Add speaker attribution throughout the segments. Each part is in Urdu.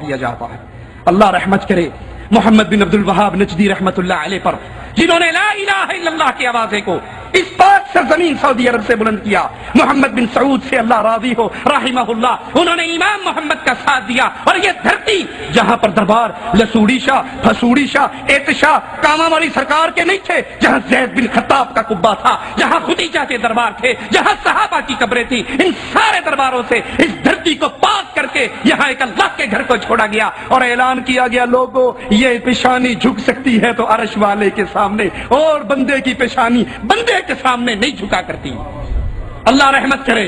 Speaker 1: دیا جاتا ہے۔ اللہ رحمت کرے محمد بن عبد الوہاب نجدی رحمت اللہ علیہ پر، جنہوں نے لا الہ الا اللہ کی آوازے کو اس پاک سرزمین سعودی عرب سے بلند کیا۔ محمد بن سعود سے اللہ راضی ہو رحمہ اللہ، انہوں نے امام محمد کا ساتھ دیا، اور یہ دھرتی جہاں پر دربار لسوڑی شاہ، پھسوڑی شاہ، اعتشاہ، کاما مولی سرکار کے نہیں تھے، جہاں زید بن خطاب کا قبہ تھا، جہاں خدیجہ کے دربار تھے، جہاں صحابہ کی قبریں تھی، ان سارے درباروں سے اس دھرتی کو پاک کر کے یہاں ایک اللہ کے گھر کو چھوڑا گیا، اور اعلان کیا گیا لوگوں یہ پیشانی جھک سکتی ہے تو عرش والے کے سامنے، اور بندے کی پیشانی بندے کے سامنے نہیں جھکا کرتی۔ اللہ رحمت کرے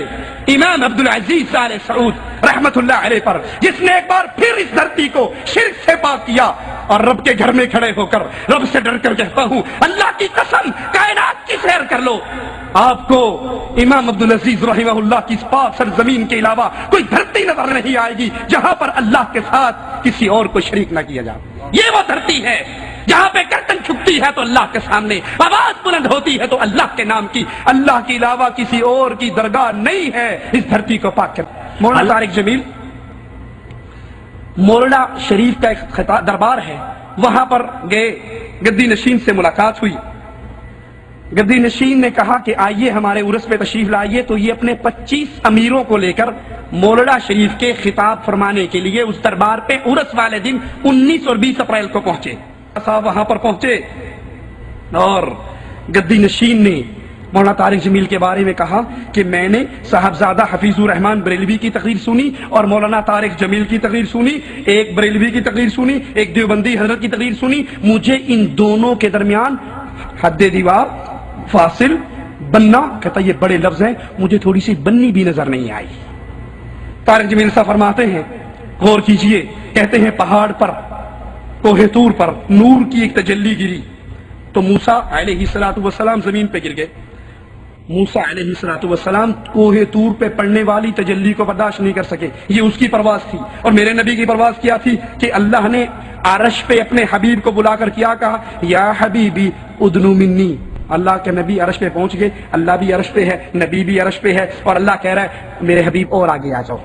Speaker 1: امام عبدالعزیز آل سعود رحمت اللہ علیہ پر، جس نے ایک بار پھر اس دھرتی کو شرک سے پاک کیا، اور رب کے گھر میں کھڑے ہو کر رب سے ڈر کر کہتا ہوں اللہ کی قسم کائنات کی سیر کر لو، آپ کو امام عبدالعزیز رحمہ اللہ کی اس پاک سرزمین کے علاوہ کوئی دھرتی نظر نہیں آئے گی جہاں پر اللہ کے ساتھ کسی اور کو شریک نہ کیا جائے۔ یہ وہ دھرتی ہے جہاں پہ گردن جھکتی ہے تو اللہ کے سامنے آواز بلند ہوتی ہے تو اللہ کے نام کی، اللہ کے علاوہ کسی اور کی درگاہ نہیں ہے اس دھرتی کو پاک کر۔ مولانا طارق جمیل مورڈا شریف کا ایک دربار ہے، وہاں پر گئے، گدی نشین سے ملاقات ہوئی، گدی نشین نے کہا کہ آئیے ہمارے عرس پہ تشریف لائیے، تو یہ اپنے 25 امیروں کو لے کر مورڈا شریف کے خطاب فرمانے کے لیے اس دربار پہ عرس والے دن 19 اور 20 اپریل کو پہنچے۔ صاحب وہاں پر پہنچے اور گدی نشین نے مولانا طارق جمیل کے بارے میں کہا کہ میں نے صاحبزادہ حفیظ الرحمان بریلوی کی تقریر سنی اور مولانا طارق جمیل کی تقریر سنی، ایک بریلوی کی تقریر سنی، ایک دیوبندی حضرت کی تقریر سنی، مجھے ان دونوں کے درمیان حد دیوار، فاصل، بننا، کہتا یہ بڑے لفظ ہیں، مجھے تھوڑی سی بننی بھی نظر نہیں آئی۔ طارق جمیل صاحب فرماتے ہیں غور کیجئے، کہتے ہیں پہاڑ پر کوہ طور پر نور کی ایک تجلی گری تو موسیٰ علیہ السلام زمین پہ گر گئے۔ موسیٰ علیہ السلام کوہ طور پہ پڑنے والی تجلی کو برداشت نہیں کر سکے، یہ اس کی پرواز تھی، اور میرے نبی کی پرواز کیا تھی کہ اللہ نے عرش پہ اپنے حبیب کو بلا کر کیا کہا یا حبیبی ادنو منی، اللہ کے نبی عرش پہ پہنچ گئے، اللہ بھی عرش پہ ہے، نبی بھی عرش پہ ہے، اور اللہ کہہ رہا ہے میرے حبیب اور آگے آ جاؤ،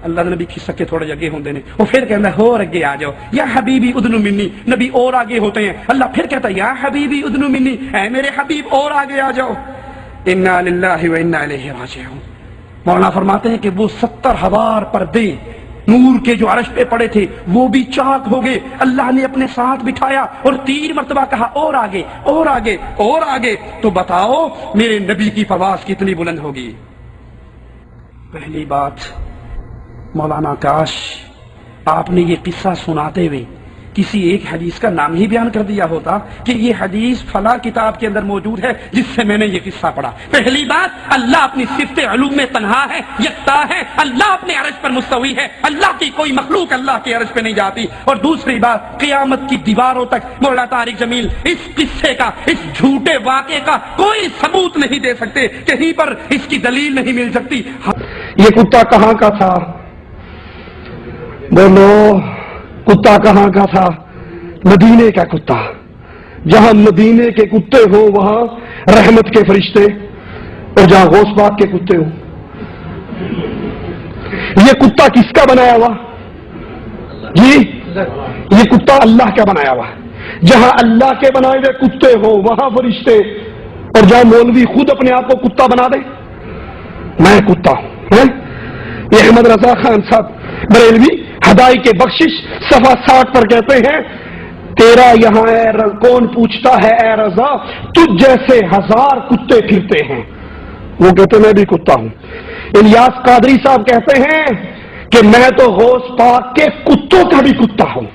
Speaker 1: اللہ نبی کھسک کے تھوڑے جگہ ہوندے نے، وہ پھر کہتا ہے اور آگے آ جاؤ یا حبیبی ادنو منی، نبی اور آگے ہوتے ہیں، اللہ پھر کہتا ہے یا حبیبی ادنو منی، اے میرے حبیب اور آگے آ جاؤ۔ انا للہ و انا الیہ راجعون۔ مولانا فرماتے ہیں کہ وہ 70,000 پردے نور کے جو عرش پہ پڑے تھے وہ بھی چاک ہو گئے، اللہ نے اپنے ساتھ بٹھایا اور 3 مرتبہ کہا اور آگے اور آگے اور آگے، تو بتاؤ میرے نبی کی پرواز کتنی بلند ہوگی۔ پہلی بات مولانا کاش آپ نے یہ قصہ سناتے ہوئے کسی ایک حدیث کا نام ہی بیان کر دیا ہوتا کہ یہ حدیث فلاں کتاب کے اندر موجود ہے جس سے میں نے یہ قصہ پڑھا۔ پہلی بات اللہ اپنی صفت علوم میں تنہا ہے، یکتا ہے، اللہ اپنے عرش پر مستوی ہے، اللہ کی کوئی مخلوق اللہ کے عرش پہ نہیں جاتی۔ اور دوسری بات قیامت کی دیواروں تک مولانا طارق جمیل اس قصے کا، اس جھوٹے واقعے کا کوئی ثبوت نہیں دے سکتے، کہیں پر اس کی دلیل نہیں مل سکتی۔
Speaker 2: یہ کتا کہاں کا تھا؟ بولو کتا کہاں کا تھا؟ مدینے کا کتا۔ جہاں مدینے کے کتے ہو وہاں رحمت کے فرشتے، اور جہاں غوث پاک کے کتے ہو۔ یہ کتا کس کا بنایا ہوا؟ جی یہ کتا اللہ کا بنایا ہوا۔ جہاں اللہ کے بنائے ہوئے کتے ہو وہاں فرشتے، اور جہاں مولوی خود اپنے آپ کو کتا بنا دے، میں کتا ہوں۔ یہ احمد رضا خان صاحب بریلوی ہدائی کے بخشش صفحہ 60 پر کہتے ہیں تیرا یہاں کون پوچھتا ہے اے رضا، تجھ جیسے 1000 کتے پھرتے ہیں۔ وہ کہتے میں بھی کتا ہوں۔ الیاس قادری صاحب کہتے ہیں کہ میں تو غوث پاک کے کتوں کا بھی کتا ہوں۔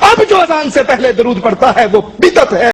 Speaker 2: اب جو اذان سے پہلے درود پڑھتا ہے وہ بدعت ہے۔